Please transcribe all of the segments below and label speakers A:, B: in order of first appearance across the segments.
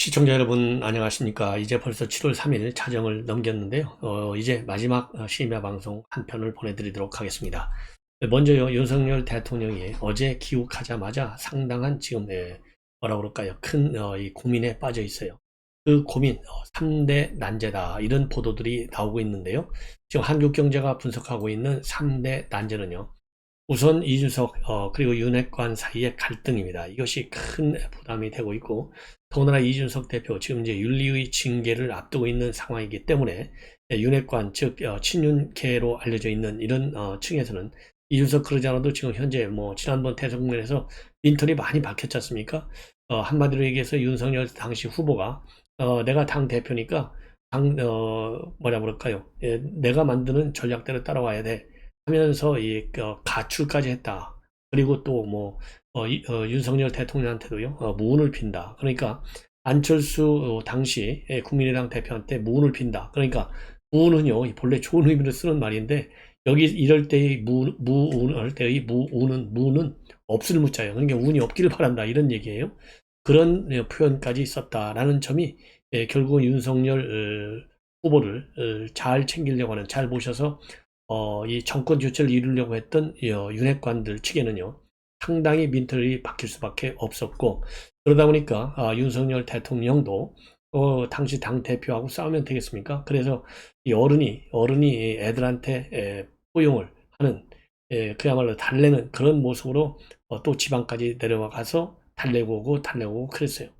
A: 시청자 여러분 안녕하십니까. 이제 벌써 7월 3일 자정을 넘겼는데요. 이제 마지막 심야 방송 한 편을 보내드리도록 하겠습니다. 먼저요, 윤석열 대통령이 어제 귀국하자마자 상당한 지금 뭐라 그럴까요? 큰 이 고민에 빠져 있어요. 그 고민 3대 난제다, 이런 보도들이 나오고 있는데요. 지금 한국경제가 분석하고 있는 3대 난제는요, 우선 이준석 그리고 윤핵관 사이의 갈등입니다. 이것이 큰 부담이 되고 있고, 더군다나 이준석 대표 지금 이제 윤리의 징계를 앞두고 있는 상황이기 때문에 윤핵관 즉 친윤계로 알려져 있는 이런 층에서는 이준석 그러지 않아도 지금 현재 뭐 지난번 대선 국면에서 인턴이 많이 박혔지 않습니까? 한마디로 얘기해서 윤석열 당시 후보가 내가 당 대표니까 뭐라 그럴까요? 내가 만드는 전략대로 따라와야 돼 하면서 가출까지 했다. 그리고 또 뭐 윤석열 대통령한테도요 무운을 빈다. 그러니까 안철수 당시 국민의당 대표한테 무운을 빈다. 그러니까 무운은요 본래 좋은 의미로 쓰는 말인데, 여기 이럴 때의 무운을 때의 무운은 없을 무자예요. 그러니까 운이 없기를 바란다, 이런 얘기예요. 그런 표현까지 썼다라는 점이 결국은 윤석열 후보를 잘 챙기려고 하는, 잘 모셔서 이 정권 교체를 이루려고 했던 윤핵관들 측에는요, 상당히 민털이 박힐 수밖에 없었고, 그러다 보니까 윤석열 대통령도 당시 당 대표하고 싸우면 되겠습니까? 그래서 이 어른이 애들한테 포용을 하는, 그야말로 달래는 그런 모습으로 또 지방까지 내려와 가서 달래고 오고 달래고 오고 그랬어요.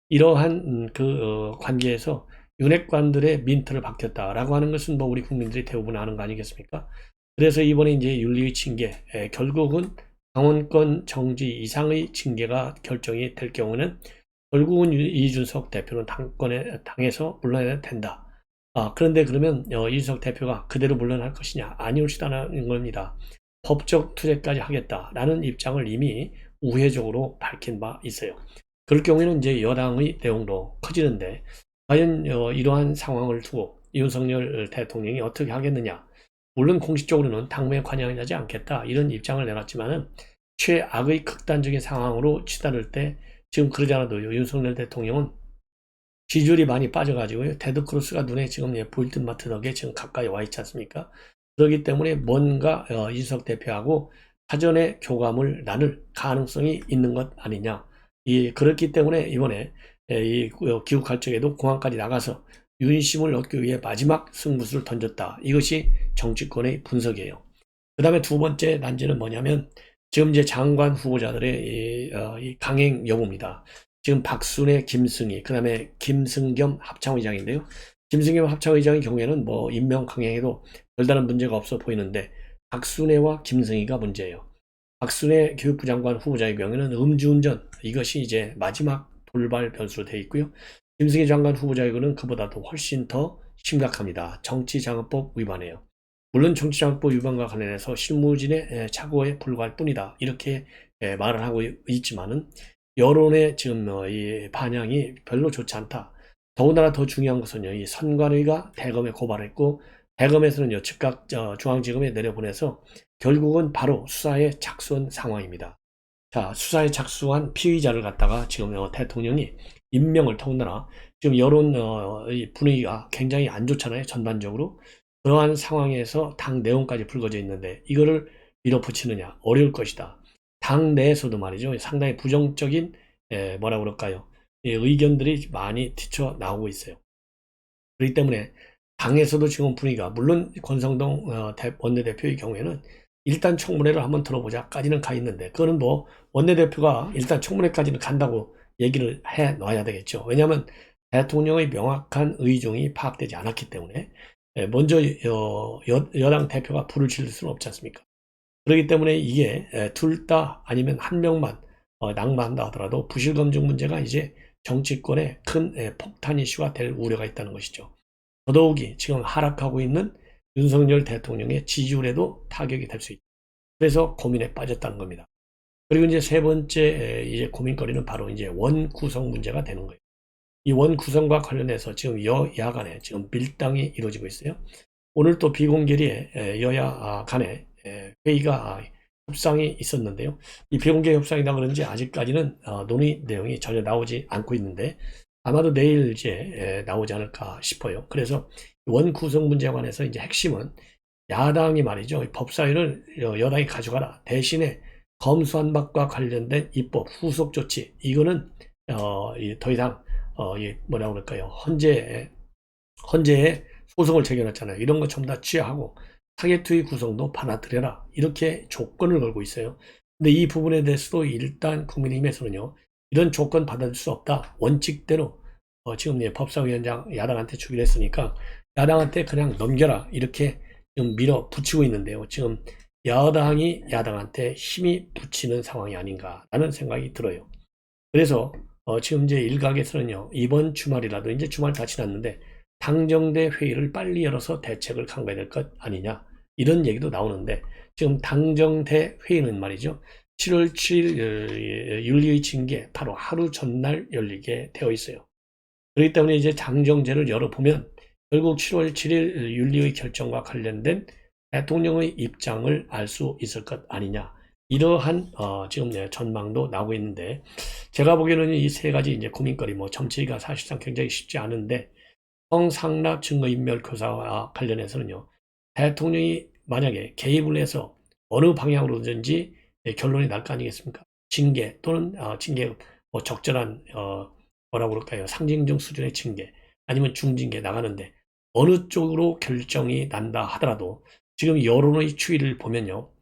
A: 이러한 관계에서 윤핵관들의 민트를 박혔다라고 하는 것은 뭐 우리 국민들이 대부분 아는 거 아니겠습니까? 그래서 이번에 이제 윤리의 징계, 결국은 당원권 정지 이상의 징계가 결정이 될 경우는 결국은 이준석 대표는 당에서 물러나야 된다. 그런데 그러면 이준석 대표가 그대로 물러날 것이냐? 아니올시다는 겁니다. 법적 투쟁까지 하겠다라는 입장을 이미 우회적으로 밝힌 바 있어요. 그럴 경우에는 이제 여당의 내용도 커지는데, 과연 이러한 상황을 두고 윤석열 대통령이 어떻게 하겠느냐? 물론 공식적으로는 당무에 관여하지 않겠다, 이런 입장을 내놨지만은 최악의 극단적인 상황으로 치달을 때, 지금 그러지 않아도 윤석열 대통령은 지지율이 많이 빠져가지고요, 테드크로스가 눈에 지금 보일 듯 말 듯 하게 지금 가까이 와 있지 않습니까? 그렇기 때문에 뭔가 이준석 대표하고 사전에 교감을 나눌 가능성이 있는 것 아니냐. 그렇기 때문에 이번에 귀국할 적에도 공항까지 나가서 윤심을 얻기 위해 마지막 승부수를 던졌다. 이것이 정치권의 분석이에요. 그 다음에 두 번째 난제는 뭐냐면, 지금 이제 장관 후보자들의 이 강행 여부입니다. 지금 박순애, 김승희, 그 다음에 김승겸 합창의장인데요. 김승겸 합창의장의 경우에는 뭐 임명 강행에도 별다른 문제가 없어 보이는데, 박순애와 김승희가 문제예요. 박순애 교육부 장관 후보자의 경우에는 음주운전, 이것이 이제 마지막 돌발 변수로 되어 있고요. 김승희 장관 후보자의 경우는 그보다도 훨씬 더 심각합니다. 정치자금법 위반이에요. 물론 정치자금법 위반과 관련해서 실무진의 착오에 불과할 뿐이다, 이렇게 말을 하고 있지만은 여론의 지금 이 반향이 별로 좋지 않다. 더군다나 더 중요한 것은요, 이 선관위가 대검에 고발했고, 대검에서는요 즉각 중앙지검에 내려보내서 결국은 바로 수사에 착수한 상황입니다. 자, 수사에 착수한 피의자를 갖다가 지금 대통령이 임명을, 더군다나 지금 여론 이 분위기가 굉장히 안 좋잖아요, 전반적으로. 그러한 상황에서 당 내용까지 불거져 있는데 이거를 밀어붙이느냐 어려울 것이다. 당 내에서도 말이죠, 상당히 부정적인 뭐라 그럴까요, 의견들이 많이 튀쳐 나오고 있어요. 그렇기 때문에 당에서도 지금 분위기가, 물론 권성동 원내대표의 경우에는 일단 청문회를 한번 들어보자까지는 가 있는데, 그거는 뭐 원내대표가 일단 청문회까지는 간다고 얘기를 해 놔야 되겠죠. 왜냐하면 대통령의 명확한 의중이 파악되지 않았기 때문에 먼저 여당 대표가 불을 지를 수는 없지 않습니까? 그렇기 때문에 이게 둘 다 아니면 한 명만 낙마한다 하더라도 부실검증 문제가 이제 정치권의 큰 폭탄 이슈가 될 우려가 있다는 것이죠. 더더욱이 지금 하락하고 있는 윤석열 대통령의 지지율에도 타격이 될 수 있다. 그래서 고민에 빠졌다는 겁니다. 그리고 이제 세 번째 이제 고민거리는 바로 이제 원 구성 문제가 되는 거예요. 이 원 구성과 관련해서 지금 여야 간에 지금 밀당이 이루어지고 있어요. 오늘 또 비공개리에 여야 간에 회의가 협상이 있었는데요. 이 비공개 협상이다 그런지 아직까지는 논의 내용이 전혀 나오지 않고 있는데, 아마도 내일 이제 나오지 않을까 싶어요. 그래서 원 구성 문제에 관해서 이제 핵심은 야당이 말이죠. 법사위를 여당이 가져가라. 대신에 검수완박과 관련된 입법 후속 조치 이거는 더 이상 뭐라고 그럴까요? 헌재에 소송을 제기해놨잖아요. 이런 거 전부 다 취하하고 타겟투의 구성도 받아들여라. 이렇게 조건을 걸고 있어요. 근데 이 부분에 대해서도 일단 국민의힘에서는요. 이런 조건 받아들일 수 없다. 원칙대로 지금 법사위원장 야당한테 주기로 했으니까 야당한테 그냥 넘겨라. 이렇게 좀 밀어붙이고 있는데요. 지금 여당이 야당한테 힘이 붙이는 상황이 아닌가라는 생각이 들어요. 그래서 지금 이제 일각에서는요. 이번 주말이라도 이제 주말 다 지났는데 당정대 회의를 빨리 열어서 대책을 강구해야 될 것 아니냐 이런 얘기도 나오는데 지금 당정대 회의는 말이죠. 7월 7일 윤리의 징계 바로 하루 전날 열리게 되어 있어요. 그렇기 때문에 이제 당정제를 열어보면 결국 7월 7일 윤리의 결정과 관련된 대통령의 입장을 알 수 있을 것 아니냐. 이러한 지금 전망도 나오고 있는데 제가 보기에는 이 세 가지 이제 고민거리 정치가 사실상 굉장히 쉽지 않은데 성상납 증거인멸 교사와 관련해서는요. 대통령이 만약에 개입을 해서 어느 방향으로든지 결론이 날 거 아니겠습니까? 징계 또는 징계 적절한 뭐라고 그럴까요? 상징적 수준의 징계 아니면 중징계 나가는데 어느 쪽으로 결정이 난다 하더라도 지금 여론의 추이를 보면요.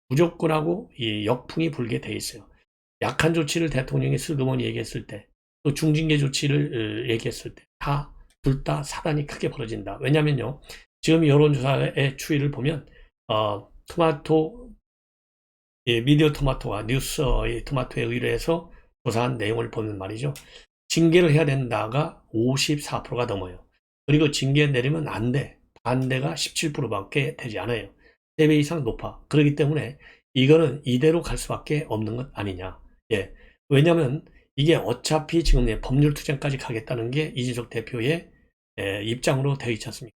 A: 무조건하고 이 역풍이 불게 돼 있어요. 약한 조치를 대통령이 슬그머니 얘기했을 때 또 중징계 조치를 얘기했을 때 다 둘 다 사단이 크게 벌어진다. 왜냐면요. 지금 여론조사의 추이를 보면 토마토 미디어 토마토와 뉴스 토마토에 의뢰해서 조사한 내용을 보면 말이죠. 징계를 해야 된다가 54%가 넘어요. 그리고 징계 내리면 안 돼. 반대가 17%밖에 되지 않아요. 3배 이상 높아. 그렇기 때문에 이거는 이대로 갈 수밖에 없는 것 아니냐. 예. 왜냐면 이게 어차피 지금 법률 투쟁까지 가겠다는 게 이준석 대표의 입장으로 되어 있지 않습니까?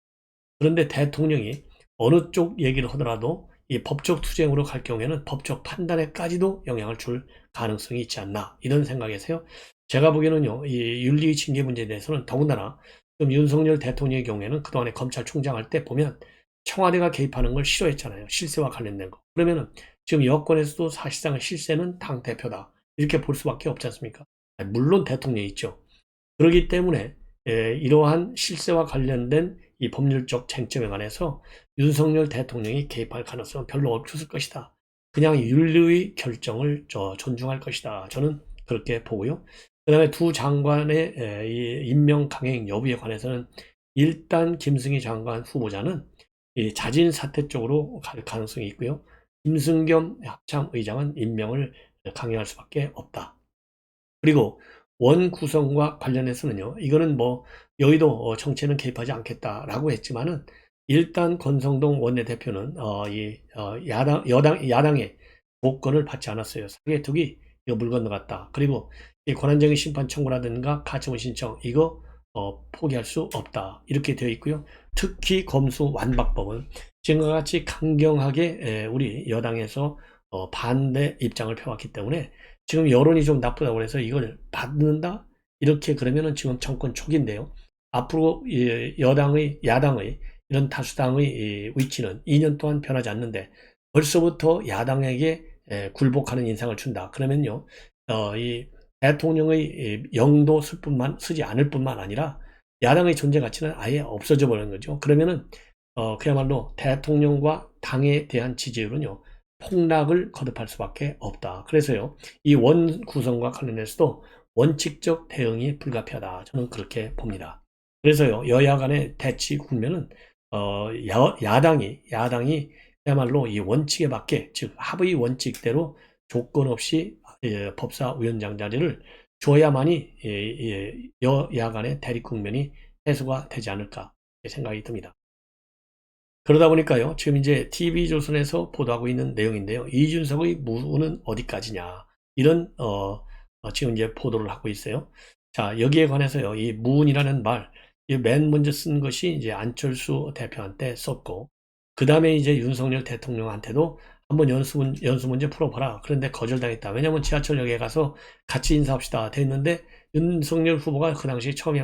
A: 그런데 대통령이 어느 쪽 얘기를 하더라도 이 법적 투쟁으로 갈 경우에는 법적 판단에까지도 영향을 줄 가능성이 있지 않나 이런 생각에서요. 제가 보기에는요. 이 윤리 징계 문제에 대해서는 더군다나 좀 윤석열 대통령의 경우에는 그동안에 검찰총장 할 때 보면 청와대가 개입하는 걸 싫어했잖아요. 실세와 관련된 거. 그러면은 지금 여권에서도 사실상 실세는 당대표다. 이렇게 볼 수밖에 없지 않습니까? 물론 대통령이 있죠. 그렇기 때문에 이러한 실세와 관련된 이 법률적 쟁점에 관해서 윤석열 대통령이 개입할 가능성은 별로 없을 것이다. 그냥 윤리의 결정을 존중할 것이다. 저는 그렇게 보고요. 그 다음에 두 장관의 이 임명 강행 여부에 관해서는 일단 김승희 장관 후보자는 이 자진 사퇴 쪽으로 갈 가능성이 있고요. 김승겸 합참의장은 임명을 강행할 수밖에 없다. 그리고 원 구성과 관련해서는요. 이거는 여의도 정치에는 개입하지 않겠다라고 했지만은 일단 권성동 원내대표는 야당의 조건을 받지 않았어요. 사개특위 이거 물 건너갔다. 그리고 이 권한쟁의 심판 청구라든가 가처분 신청 이거 포기할 수 없다. 이렇게 되어 있고요. 특히 검수 완박법은 지금과 같이 강경하게 우리 여당에서 반대 입장을 펴왔기 때문에 지금 여론이 좀 나쁘다고 해서 이걸 받는다? 이렇게 그러면은 지금 정권 초기인데요. 앞으로 야당의 이런 다수당의 위치는 2년 동안 변하지 않는데 벌써부터 야당에게 굴복하는 인상을 준다. 그러면요, 이 대통령의 영도 쓰지 않을 뿐만 아니라 야당의 존재 가치는 아예 없어져 버리는 거죠. 그러면은 그야말로 대통령과 당에 대한 지지율은요, 폭락을 거듭할 수밖에 없다. 그래서요, 이 원 구성과 관련해서도 원칙적 대응이 불가피하다. 저는 그렇게 봅니다. 그래서요, 여야 간의 대치 국면은 야당이 그야말로 이 원칙에 맞게, 즉 합의 원칙대로 조건 없이 법사위원장 자리를 줘야만이 여야 간의 대립 국면이 해소가 되지 않을까 생각이 듭니다. 그러다 보니까요, 지금 이제 TV조선에서 보도하고 있는 내용인데요. 이준석의 무는 어디까지냐. 이런, 지금 이제 보도를 하고 있어요. 자, 여기에 관해서요, 이 무은이라는 말, 맨 먼저 쓴 것이 이제 안철수 대표한테 썼고, 그 다음에 이제 윤석열 대통령한테도 한번 연수 문제 풀어봐라. 그런데 거절당했다. 왜냐면 지하철역에 가서 같이 인사합시다. 됐는데 윤석열 후보가 그 당시 처음에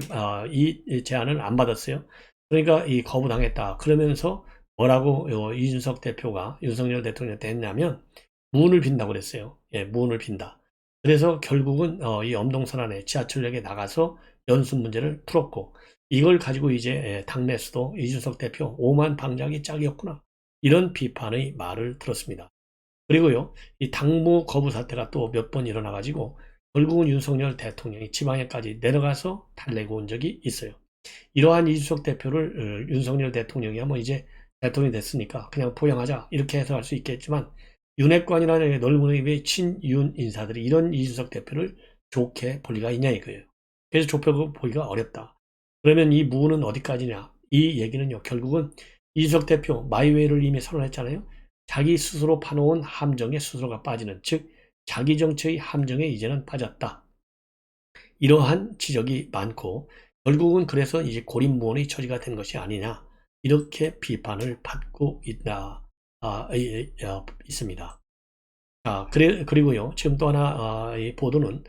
A: 이 제안을 안 받았어요. 그러니까 이 거부당했다. 그러면서 뭐라고 이준석 대표가 윤석열 대통령한테 했냐면 무운을 빈다고 그랬어요. 예, 무운을 빈다. 그래서 결국은 이 엄동선안에 지하철역에 나가서 연수 문제를 풀었고 이걸 가지고 이제 당내에서도 이준석 대표 오만 방작이 짝이었구나. 이런 비판의 말을 들었습니다. 그리고요, 이 당무 거부 사태가 또 몇 번 일어나가지고 결국은 윤석열 대통령이 지방에까지 내려가서 달래고 온 적이 있어요. 이러한 이준석 대표를 윤석열 대통령이 한번 이제 대통령이 됐으니까 그냥 포용하자 이렇게 해석할 수 있겠지만 윤핵관이라는 넓은 의미의 친윤 인사들이 이런 이준석 대표를 좋게 볼 리가 있냐 이거예요. 그래서 좁혀 보기가 어렵다. 그러면 이 무는 어디까지냐? 이 얘기는요, 결국은 이준석 대표 마이웨이를 이미 선언했잖아요. 자기 스스로 파놓은 함정에 스스로가 빠지는, 즉 자기 정치의 함정에 이제는 빠졌다. 이러한 지적이 많고 결국은 그래서 이제 고립무원의 처지가 된 것이 아니냐 이렇게 비판을 받고 있습니다. 그리고요, 지금 또 하나 이 보도는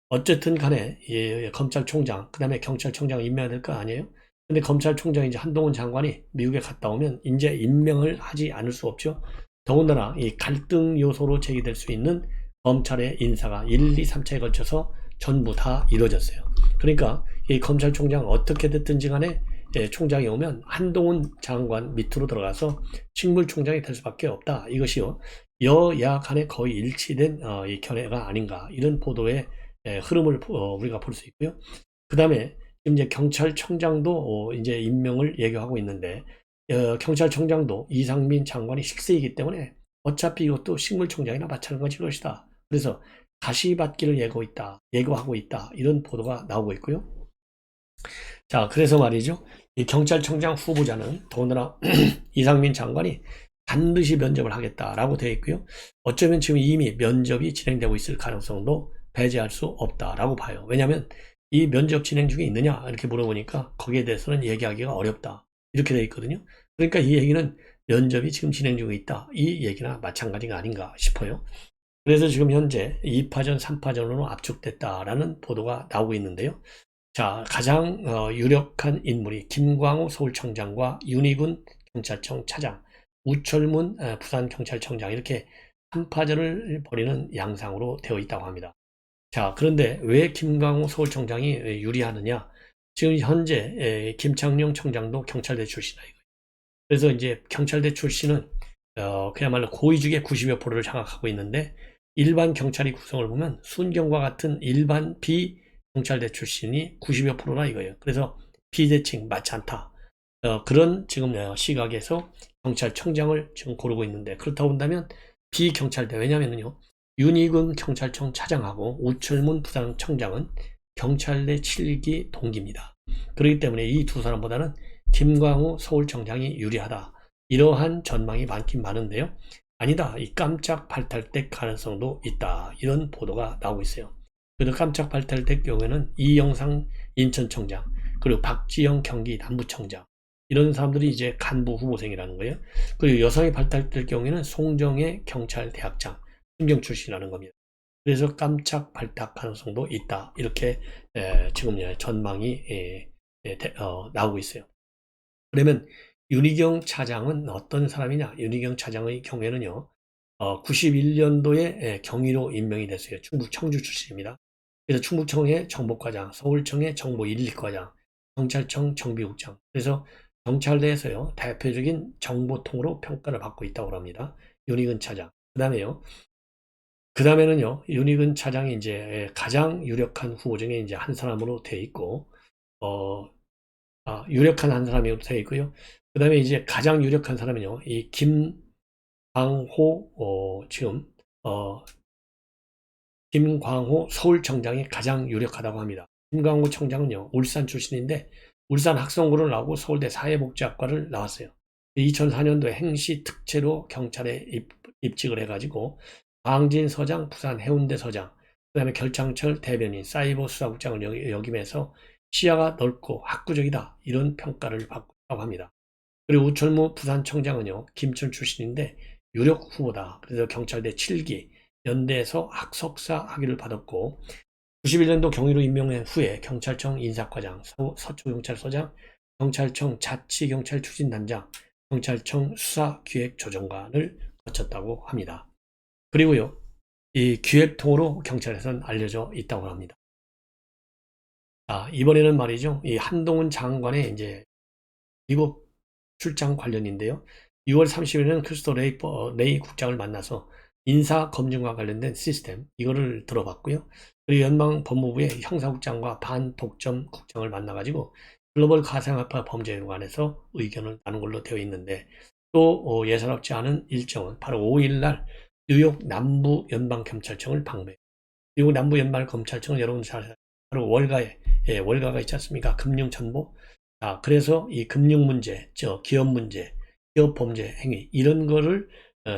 A: 어쨌든 간에 검찰총장 그 다음에 경찰청장 임명해야 될 거 아니에요? 근데 검찰총장 이제 한동훈 장관이 미국에 갔다 오면 이제 임명을 하지 않을 수 없죠. 더군다나 이 갈등 요소로 제기될 수 있는 검찰의 인사가 1, 2, 3차에 걸쳐서 전부 다 이루어졌어요. 그러니까 이 검찰총장 어떻게 됐든지 간에 총장이 오면 한동훈 장관 밑으로 들어가서 식물총장이 될 수밖에 없다. 이것이요, 여야 간에 거의 일치된 이 견해가 아닌가 이런 보도의 흐름을 우리가 볼 수 있고요. 그 다음에 지금 이제 경찰청장도 이제 임명을 예고하고 있는데 경찰청장도 이상민 장관이 식세이기 때문에 어차피 이것도 식물총장이나 마찬가지일 것이다. 그래서 다시 받기를 예고하고 있다. 이런 보도가 나오고 있고요. 자, 그래서 말이죠. 이 경찰청장 후보자는 더군다나 이상민 장관이 반드시 면접을 하겠다라고 되어 있고요. 어쩌면 지금 이미 면접이 진행되고 있을 가능성도 배제할 수 없다라고 봐요. 왜냐하면 이 면접 진행 중에 있느냐 이렇게 물어보니까 거기에 대해서는 얘기하기가 어렵다 이렇게 되어 있거든요. 그러니까 이 얘기는 면접이 지금 진행 중에 있다 이 얘기나 마찬가지가 아닌가 싶어요. 그래서 지금 현재 2파전 3파전으로 압축됐다라는 보도가 나오고 있는데요. 자, 가장 유력한 인물이 김광호 서울청장과 윤희군 경찰청 차장, 우철문 부산경찰청장 이렇게 3파전을 벌이는 양상으로 되어 있다고 합니다. 자, 그런데 왜 김광호 서울청장이 유리하느냐? 지금 현재 김창룡 청장도 경찰대 출신이다 이거예요. 그래서 이제 경찰대 출신은 그야말로 고위직의 90여 프로를 장악하고 있는데 일반 경찰이 구성을 보면 순경과 같은 일반 비경찰대 출신이 90여 프로라 이거예요. 그래서 비대칭 맞지 않다. 그런 지금 시각에서 경찰청장을 지금 고르고 있는데 그렇다고 본다면 비경찰대 왜냐면은요. 윤희근 경찰청 차장하고 우철문 부산청장은 경찰대 7기 동기입니다. 그렇기 때문에 이 두 사람보다는 김광호 서울청장이 유리하다. 이러한 전망이 많긴 많은데요. 아니다. 이 깜짝 발탈될 가능성도 있다. 이런 보도가 나오고 있어요. 그래서 깜짝 발탈될 경우에는 이영상 인천청장, 그리고 박지영 경기 남부청장 이런 사람들이 이제 간부 후보생이라는 거예요. 그리고 여성이 발탈될 경우에는 송정의 경찰대학장 순경 출신이라는 겁니다. 그래서 깜짝 발탁 가능성도 있다. 이렇게 지금 전망이 나오고 있어요. 그러면 윤희경 차장은 어떤 사람이냐? 윤희경 차장의 경우에는요, 91년도에 경위로 임명이 됐어요. 충북 청주 출신입니다. 그래서 충북청의 정보과장, 서울청의 정보 1, 2과장, 경찰청 정비국장. 그래서 경찰대에서요, 대표적인 정보통으로 평가를 받고 있다고 합니다. 윤희근 차장. 그 다음에는요, 윤희근 차장이 이제 가장 유력한 후보 중에 이제 한 사람으로 되어 있고, 유력한 한 사람이 되어 있고요. 그 다음에 이제 가장 유력한 사람은요, 이 김광호 서울청장이 가장 유력하다고 합니다. 김광호 청장은요, 울산 출신인데, 울산 학성고를 나오고 서울대 사회복지학과를 나왔어요. 2004년도에 행시 특채로 경찰에 입직을 해가지고, 방진 서장, 부산 해운대 서장, 그 다음에 결창철 대변인, 사이버 수사국장을 역임해서 시야가 넓고 학구적이다. 이런 평가를 받고 있다고 합니다. 그리고 우철무 부산청장은요, 김천 출신인데 유력 후보다. 그래서 경찰대 7기, 연대에서 학석사 학위를 받았고, 91년도 경위로 임명된 후에 경찰청 인사과장, 서초경찰서장, 경찰청 자치경찰 추진단장, 경찰청 수사기획조정관을 거쳤다고 합니다. 그리고요, 이 기획통으로 경찰에서는 알려져 있다고 합니다. 이번에는 말이죠, 이 한동훈 장관의 이제 미국 출장 관련인데요. 6월 30일에는 크리스토 레이 국장을 만나서 인사 검증과 관련된 시스템 이거를 들어봤고요. 그리고 연방법무부의 형사국장과 반독점 국장을 만나가지고 글로벌 가상화폐 범죄에 관해서 의견을 나눈 걸로 되어 있는데 또 예사롭지 않은 일정은 바로 5일날 뉴욕 남부연방검찰청을 방문해요. 미국 남부연방검찰청은 여러분 잘 바로 월가가 있지 않습니까? 금융정보. 그래서 이 금융 문제, 기업 문제, 기업 범죄 행위 이런 거를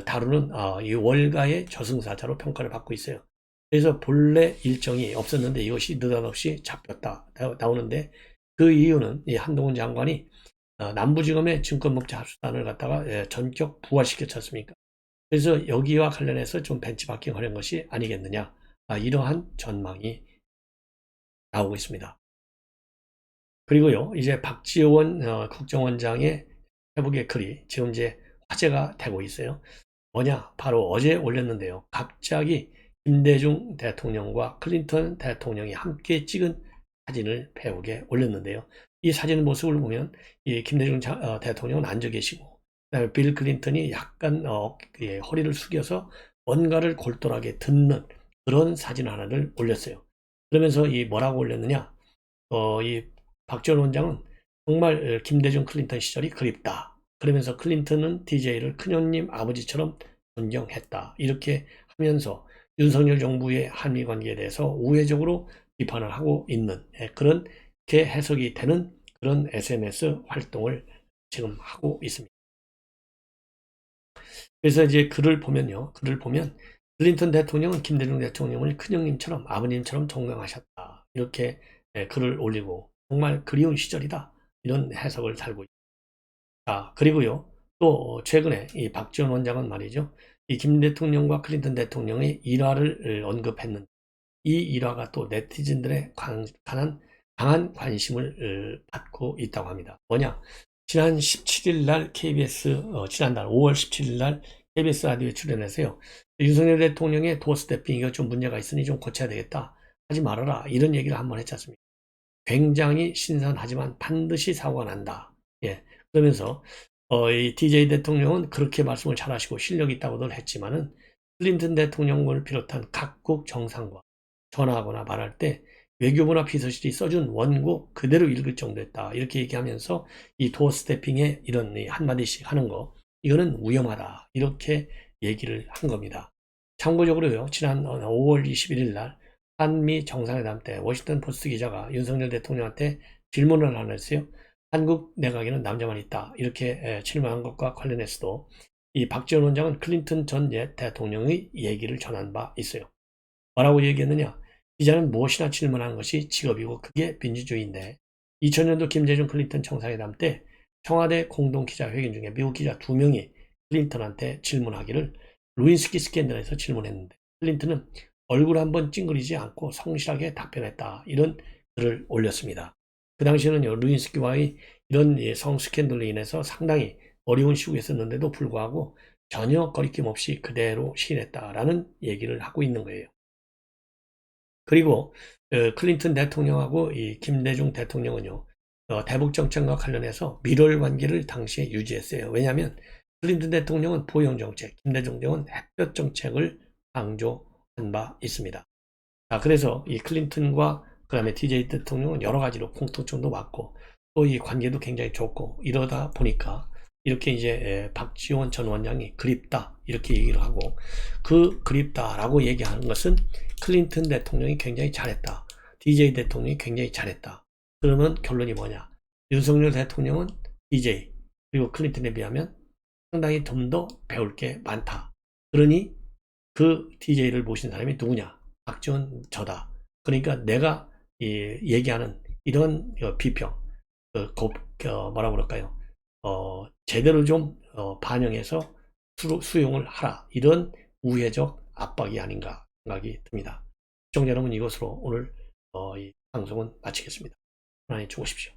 A: 다루는 이 월가의 저승사자로 평가를 받고 있어요. 그래서 본래 일정이 없었는데 이것이 느닷없이 잡혔다 나오는데 그 이유는 이 한동훈 장관이 남부지검의 증권범죄 합수단을 갖다가 전격 부활시켰지 않습니까? 그래서 여기와 관련해서 좀 벤치마킹 하는 것이 아니겠느냐, 이러한 전망이 나오고 있습니다. 그리고요, 이제 박지원 국정원장의 회복의 글이 지금 이제 화제가 되고 있어요. 뭐냐? 바로 어제 올렸는데요. 갑자기 김대중 대통령과 클린턴 대통령이 함께 찍은 사진을 페북에 올렸는데요. 이 사진 모습을 보면 이 김대중 대통령은 앉아 계시고, 그다음에 빌 클린턴이 약간 허리를 숙여서 뭔가를 골똘하게 듣는 그런 사진 하나를 올렸어요. 그러면서 이 뭐라고 올렸느냐? 이 박지원 원장은 정말 김대중 클린턴 시절이 그립다. 그러면서 클린턴은 DJ를 큰형님 아버지처럼 존경했다. 이렇게 하면서 윤석열 정부의 한미 관계에 대해서 우회적으로 비판을 하고 있는 그렇게 해석이 되는 그런 SNS 활동을 지금 하고 있습니다. 그래서 이제 글을 보면 클린턴 대통령은 김대중 대통령을 큰형님처럼 아버님처럼 존경하셨다. 이렇게 글을 올리고 정말 그리운 시절이다. 이런 해석을 달고 있다. 그리고요. 또 최근에 이 박지원 원장은 말이죠. 이 김 대통령과 클린턴 대통령의 일화를 언급했는데 이 일화가 또 네티즌들의 강한 관심을 받고 있다고 합니다. 뭐냐? 지난 17일 날 KBS, 지난달 5월 17일 날 KBS 라디오에 출연해서요. 윤석열 대통령의 도어 스태핑 이거 좀 문제가 있으니 좀 고쳐야 되겠다. 하지 말아라. 이런 얘기를 한번 했지 않습니까? 굉장히 신선하지만 반드시 사고가 난다. 예. 그러면서 이 DJ 대통령은 그렇게 말씀을 잘하시고 실력이 있다고들 했지만은 클린턴 대통령을 비롯한 각국 정상과 전화하거나 말할 때 외교부나 비서실이 써준 원고 그대로 읽을 정도였다. 이렇게 얘기하면서 이 도어 스태핑에 이런 한마디씩 하는 거 이거는 위험하다. 이렇게 얘기를 한 겁니다. 참고적으로요. 지난 5월 21일 날 한미 정상회담 때 워싱턴 포스트 기자가 윤석열 대통령한테 질문을 하나 했어요. 한국 내각에는 남자만 있다. 이렇게 질문한 것과 관련해서도 이 박지원 원장은 클린턴 전 대통령의 얘기를 전한 바 있어요. 뭐라고 얘기했느냐? 기자는 무엇이나 질문하는 것이 직업이고 그게 민주주의인데 2000년도 김대중 클린턴 정상회담 때 청와대 공동기자회견 중에 미국 기자 2명이 클린턴한테 질문하기를 루인스키 스캔들에서 질문했는데 클린턴은 얼굴 한번 찡그리지 않고 성실하게 답변했다. 이런 글을 올렸습니다. 그 당시에는요, 루인스키와의 이런 성 스캔들로 인해서 상당히 어려운 시국이었는데도 불구하고 전혀 거리낌 없이 그대로 시인했다라는 얘기를 하고 있는 거예요. 그리고 클린턴 대통령하고 이 김대중 대통령은요, 대북 정책과 관련해서 밀월 관계를 당시에 유지했어요. 왜냐하면 클린턴 대통령은 포용 정책, 김대중 대통령은 햇볕 정책을 강조한 바 있습니다. 그래서 이 클린턴과 그 다음에 DJ 대통령은 여러 가지로 공통점도 많고 또 이 관계도 굉장히 좋고 이러다 보니까 이렇게 이제 박지원 전 원장이 그립다 이렇게 얘기를 하고 그 그립다라고 얘기하는 것은 클린턴 대통령이 굉장히 잘했다. DJ 대통령이 굉장히 잘했다. 그러면 결론이 뭐냐? 윤석열 대통령은 DJ 그리고 클린턴에 비하면 상당히 좀 더 배울 게 많다. 그러니 그 DJ를 모신 사람이 누구냐? 박지원 저다. 그러니까 내가 얘기하는 이런 비평, 뭐라고 그럴까요? 제대로 좀 반영해서 수용을 하라. 이런 우회적 압박이 아닌가 생각이 듭니다. 시청자 여러분, 이것으로 오늘 이 방송은 마치겠습니다. 편안히 주무십시오.